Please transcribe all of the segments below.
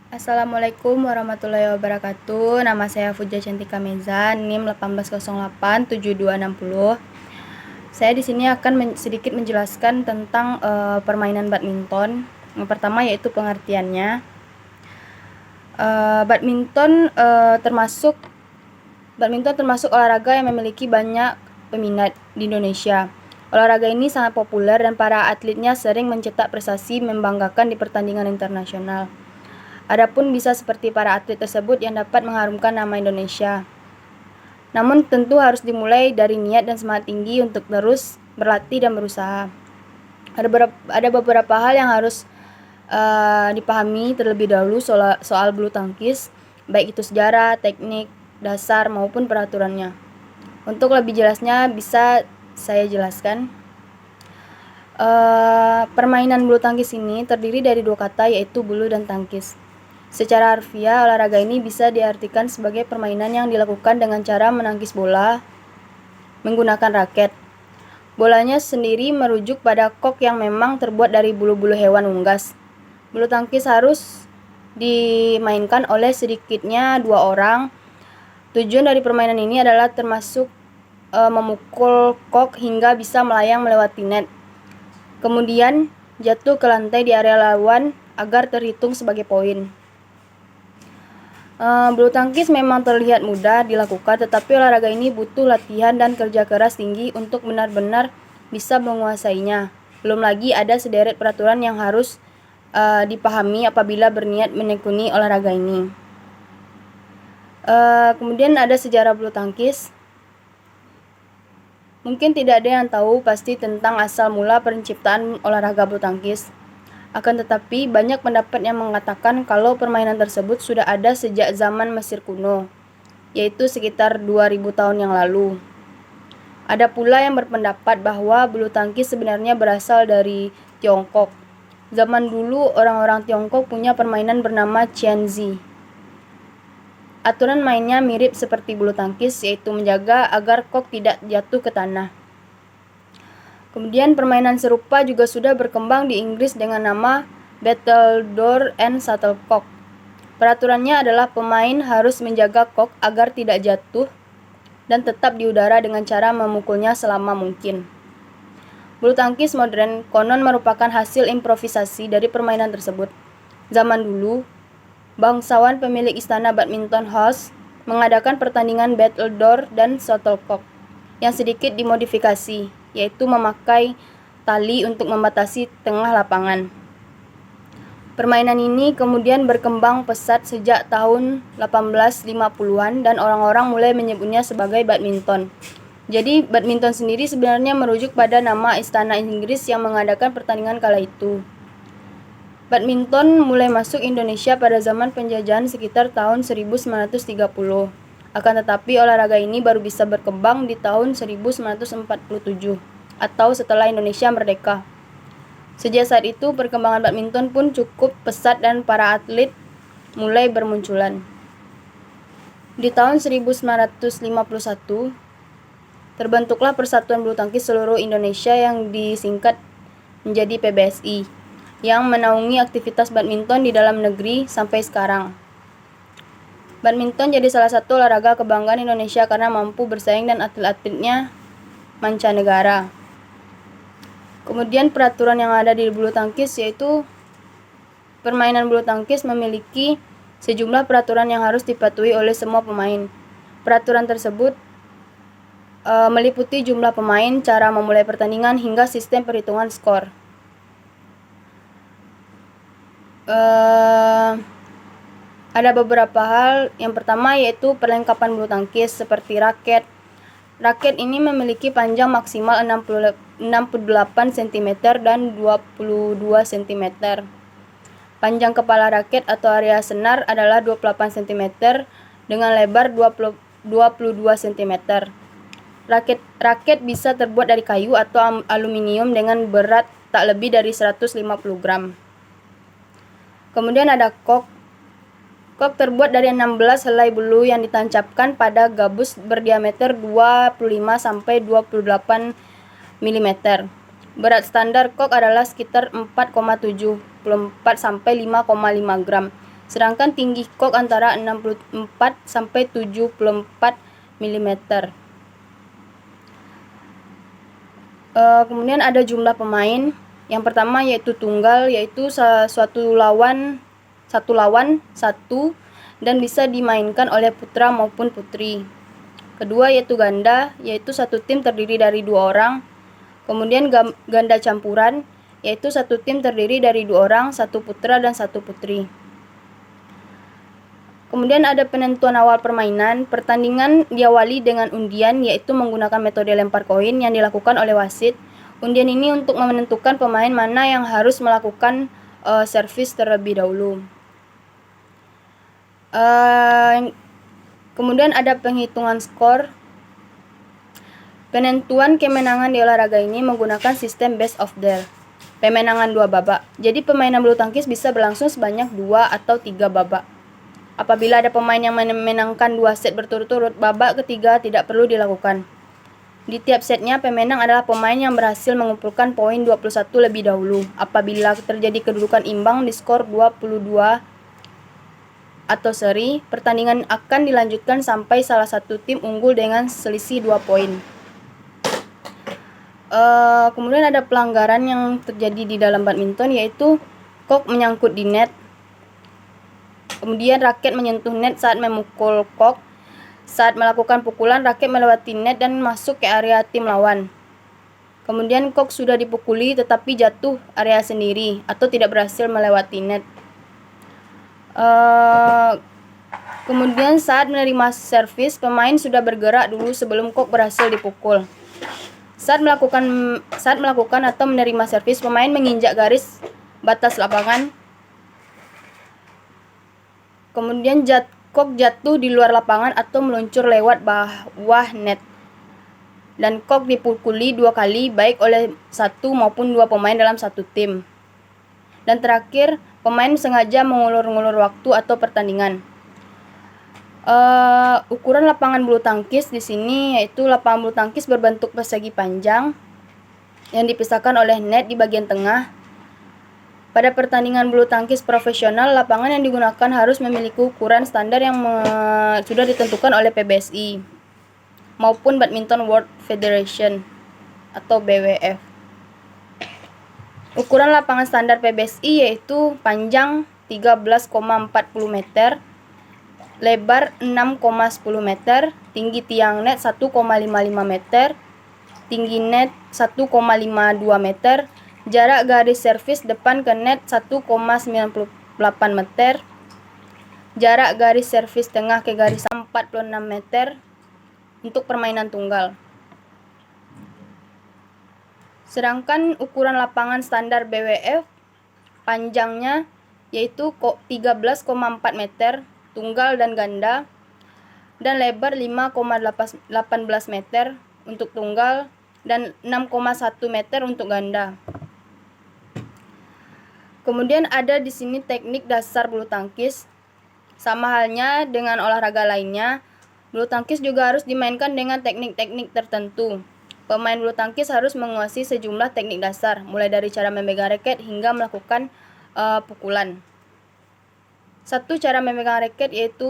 Assalamualaikum warahmatullahi wabarakatuh. Nama saya Fuja Cantika Meza, NIM 18087260. Saya di sini akan sedikit menjelaskan tentang permainan badminton. Yang pertama yaitu pengertiannya. Badminton termasuk olahraga yang memiliki banyak peminat di Indonesia. Olahraga ini sangat populer dan para atletnya sering mencetak prestasi membanggakan di pertandingan internasional. Adapun bisa seperti para atlet tersebut yang dapat mengharumkan nama Indonesia. Namun tentu harus dimulai dari niat dan semangat tinggi untuk terus berlatih dan berusaha. Ada beberapa hal yang harus dipahami terlebih dahulu soal bulu tangkis, baik itu sejarah, teknik, dasar maupun peraturannya. Untuk lebih jelasnya bisa saya jelaskan. Permainan bulu tangkis ini terdiri dari dua kata yaitu bulu dan tangkis. Secara harfiah, olahraga ini bisa diartikan sebagai permainan yang dilakukan dengan cara menangkis bola menggunakan raket. Bolanya sendiri merujuk pada kok yang memang terbuat dari bulu-bulu hewan unggas. Bulu tangkis harus dimainkan oleh sedikitnya 2 orang. Tujuan dari permainan ini adalah termasuk memukul kok hingga bisa melayang melewati net. Kemudian jatuh ke lantai di area lawan agar terhitung sebagai poin. Bulu tangkis memang terlihat mudah dilakukan, tetapi olahraga ini butuh latihan dan kerja keras tinggi untuk benar-benar bisa menguasainya. Belum lagi ada sederet peraturan yang harus dipahami apabila berniat menekuni olahraga ini. Kemudian ada sejarah bulu tangkis. Mungkin tidak ada yang tahu pasti tentang asal mula penciptaan olahraga bulu tangkis. Akan tetapi, banyak pendapat yang mengatakan kalau permainan tersebut sudah ada sejak zaman Mesir kuno, yaitu sekitar 2000 tahun yang lalu. Ada pula yang berpendapat bahwa bulu tangkis sebenarnya berasal dari Tiongkok. Zaman dulu, orang-orang Tiongkok punya permainan bernama Qianzi. Aturan mainnya mirip seperti bulu tangkis, yaitu menjaga agar kok tidak jatuh ke tanah. Kemudian permainan serupa juga sudah berkembang di Inggris dengan nama Battledore and Shuttlecock. Peraturannya adalah pemain harus menjaga kok agar tidak jatuh dan tetap di udara dengan cara memukulnya selama mungkin. Bulu tangkis modern konon merupakan hasil improvisasi dari permainan tersebut. Zaman dulu, bangsawan pemilik istana badminton House mengadakan pertandingan Battledore dan Shuttlecock yang sedikit dimodifikasi, yaitu memakai tali untuk membatasi tengah lapangan. Permainan ini kemudian berkembang pesat sejak tahun 1850-an dan orang-orang mulai menyebutnya sebagai badminton. Jadi badminton sendiri sebenarnya merujuk pada nama istana Inggris yang mengadakan pertandingan kala itu. Badminton mulai masuk Indonesia pada zaman penjajahan sekitar tahun 1930. Akan tetapi olahraga ini baru bisa berkembang di tahun 1947 atau setelah Indonesia merdeka. Sejak saat itu perkembangan badminton pun cukup pesat dan para atlet mulai bermunculan. Di tahun 1951 terbentuklah Persatuan Bulu Tangkis Seluruh Indonesia yang disingkat menjadi PBSI yang menaungi aktivitas badminton di dalam negeri sampai sekarang. Badminton jadi salah satu olahraga kebanggaan Indonesia karena mampu bersaing dan atlet-atletnya mancanegara. Kemudian peraturan yang ada di bulu tangkis yaitu permainan bulu tangkis memiliki sejumlah peraturan yang harus dipatuhi oleh semua pemain. Peraturan tersebut meliputi jumlah pemain, cara memulai pertandingan hingga sistem perhitungan skor. Ada beberapa hal. Yang pertama yaitu perlengkapan bulu tangkis seperti raket. Raket ini memiliki panjang maksimal 68 cm dan 22 cm. Panjang kepala raket atau area senar adalah 28 cm dengan lebar 22 cm. Raket bisa terbuat dari kayu atau aluminium dengan berat tak lebih dari 150 gram. Kemudian ada kok. Kok terbuat dari 16 helai bulu yang ditancapkan pada gabus berdiameter 25-28 mm. Berat standar kok adalah sekitar 4,74-5,5 gram. sedangkan tinggi kok antara 64 sampai 74 mm. Kemudian ada jumlah pemain. Yang pertama yaitu tunggal, yaitu satu lawan satu dan bisa dimainkan oleh putra maupun putri. Kedua yaitu ganda, yaitu satu tim terdiri dari 2 orang. Kemudian ganda campuran, yaitu satu tim terdiri dari 2 orang, 1 putra dan 1 putri. Kemudian ada penentuan awal permainan. Pertandingan diawali dengan undian, yaitu menggunakan metode lempar koin yang dilakukan oleh wasit. Undian ini untuk menentukan pemain mana yang harus melakukan servis terlebih dahulu. Kemudian ada penghitungan skor. Penentuan kemenangan di olahraga ini menggunakan sistem best of there. Pemenangan 2 babak. Jadi permainan bulu tangkis bisa berlangsung sebanyak 2 atau 3 babak. Apabila ada pemain yang memenangkan 2 set berturut-turut, babak ketiga tidak perlu dilakukan. Di tiap setnya, pemenang adalah pemain yang berhasil mengumpulkan poin 21 lebih dahulu. Apabila terjadi kedudukan imbang di skor 22 atau seri, pertandingan akan dilanjutkan sampai salah satu tim unggul dengan selisih 2 poin. Kemudian ada pelanggaran yang terjadi di dalam badminton, yaitu kok menyangkut di net. Kemudian raket menyentuh net saat memukul kok. Saat melakukan pukulan, raket melewati net dan masuk ke area tim lawan. Kemudian kok sudah dipukuli tetapi jatuh area sendiri atau tidak berhasil melewati net. Kemudian saat menerima servis, pemain sudah bergerak dulu sebelum kok berhasil dipukul. Saat melakukan atau menerima servis, pemain menginjak garis batas lapangan. Kemudian kok jatuh di luar lapangan atau meluncur lewat bawah net. Dan kok dipukuli 2 kali baik oleh 1 maupun 2 pemain dalam satu tim. Dan terakhir, pemain sengaja mengulur-ngulur waktu atau pertandingan. Ukuran lapangan bulu tangkis di sini yaitu lapangan bulu tangkis berbentuk persegi panjang yang dipisahkan oleh net di bagian tengah. Pada pertandingan bulu tangkis profesional, lapangan yang digunakan harus memiliki ukuran standar yang sudah ditentukan oleh PBSI maupun Badminton World Federation atau BWF. Ukuran lapangan standar PBSI yaitu panjang 13,40 meter, lebar 6,10 meter, tinggi tiang net 1,55 meter, tinggi net 1,52 meter, jarak garis servis depan ke net 1,98 meter, jarak garis servis tengah ke garis 46 meter untuk permainan tunggal. Sedangkan ukuran lapangan standar BWF panjangnya yaitu 13,4 meter tunggal dan ganda, dan lebar 5,18 meter untuk tunggal dan 6,1 meter untuk ganda. Kemudian ada di sini teknik dasar bulu tangkis. Sama halnya dengan olahraga lainnya, bulu tangkis juga harus dimainkan dengan teknik-teknik tertentu. Pemain bulu tangkis harus menguasai sejumlah teknik dasar, mulai dari cara memegang raket hingga melakukan pukulan. Satu cara memegang raket yaitu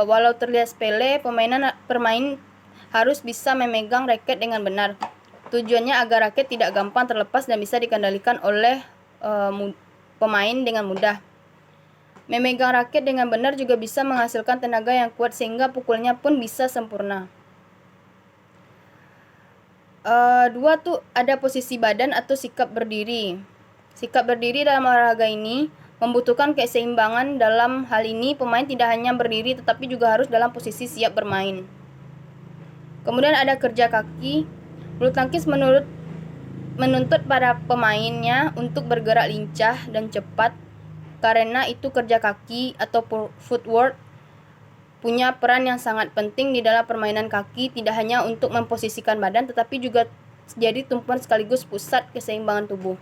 walau terlihat sepele, pemain harus bisa memegang raket dengan benar. Tujuannya agar raket tidak gampang terlepas dan bisa dikendalikan oleh pemain dengan mudah. Memegang raket dengan benar juga bisa menghasilkan tenaga yang kuat sehingga pukulnya pun bisa sempurna. Dua tuh ada posisi badan atau sikap berdiri. Sikap berdiri dalam olahraga ini membutuhkan keseimbangan. Dalam hal ini pemain tidak hanya berdiri tetapi juga harus dalam posisi siap bermain. Kemudian ada kerja kaki. Bulu tangkis menuntut para pemainnya untuk bergerak lincah dan cepat. Karena itu kerja kaki atau footwork punya peran yang sangat penting di dalam permainan kaki, tidak hanya untuk memposisikan badan tetapi juga jadi tumpuan sekaligus pusat keseimbangan tubuh.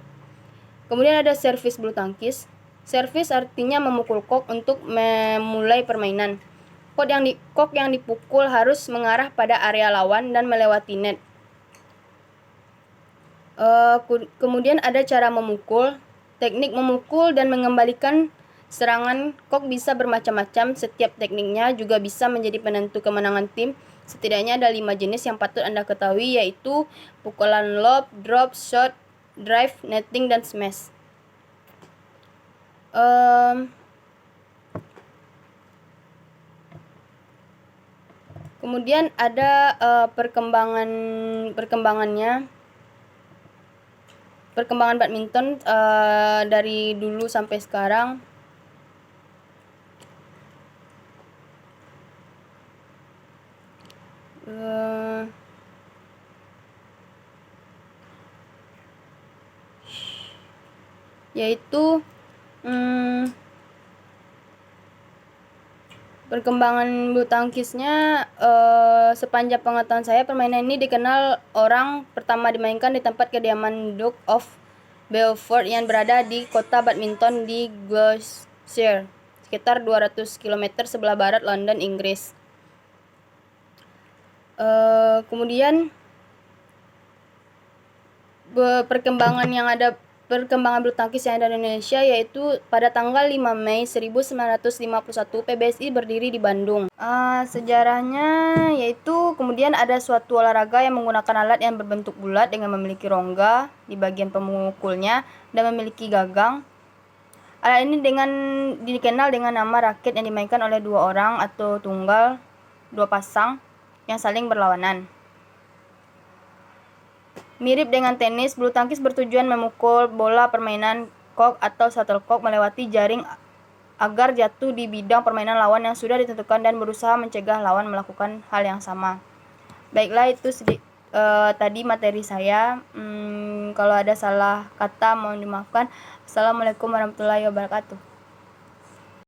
Kemudian ada servis bulu tangkis. Servis artinya memukul kok untuk memulai permainan. Kok yang dipukul harus mengarah pada area lawan dan melewati net. Kemudian ada cara memukul. Teknik memukul dan mengembalikan Serangan kok bisa bermacam-macam, setiap tekniknya juga bisa menjadi penentu kemenangan tim. Setidaknya ada 5 jenis yang patut Anda ketahui, yaitu pukulan lob, drop, shot, drive, netting, dan smash. Kemudian ada perkembangan badminton dari dulu sampai sekarang. Yaitu perkembangan bulu tangkisnya, sepanjang pengetahuan saya, permainan ini dikenal orang pertama dimainkan di tempat kediaman Duke of Beaufort yang berada di kota badminton di Gloucestershire, sekitar 200 km sebelah barat London, Inggris. Kemudian perkembangan bulu tangkis yang ada di Indonesia, yaitu pada tanggal 5 Mei 1951 PBSI berdiri di Bandung. Sejarahnya yaitu kemudian ada suatu olahraga yang menggunakan alat yang berbentuk bulat dengan memiliki rongga di bagian pemukulnya dan memiliki gagang. Alat ini dikenal dengan nama raket yang dimainkan oleh 2 orang atau tunggal 2 pasang yang saling berlawanan. Mirip dengan tenis, bulu tangkis bertujuan memukul bola permainan kok atau shuttlecock melewati jaring agar jatuh di bidang permainan lawan yang sudah ditentukan dan berusaha mencegah lawan melakukan hal yang sama. Baiklah, itu tadi materi saya. Kalau ada salah kata mohon dimaafkan. Assalamualaikum warahmatullahi wabarakatuh.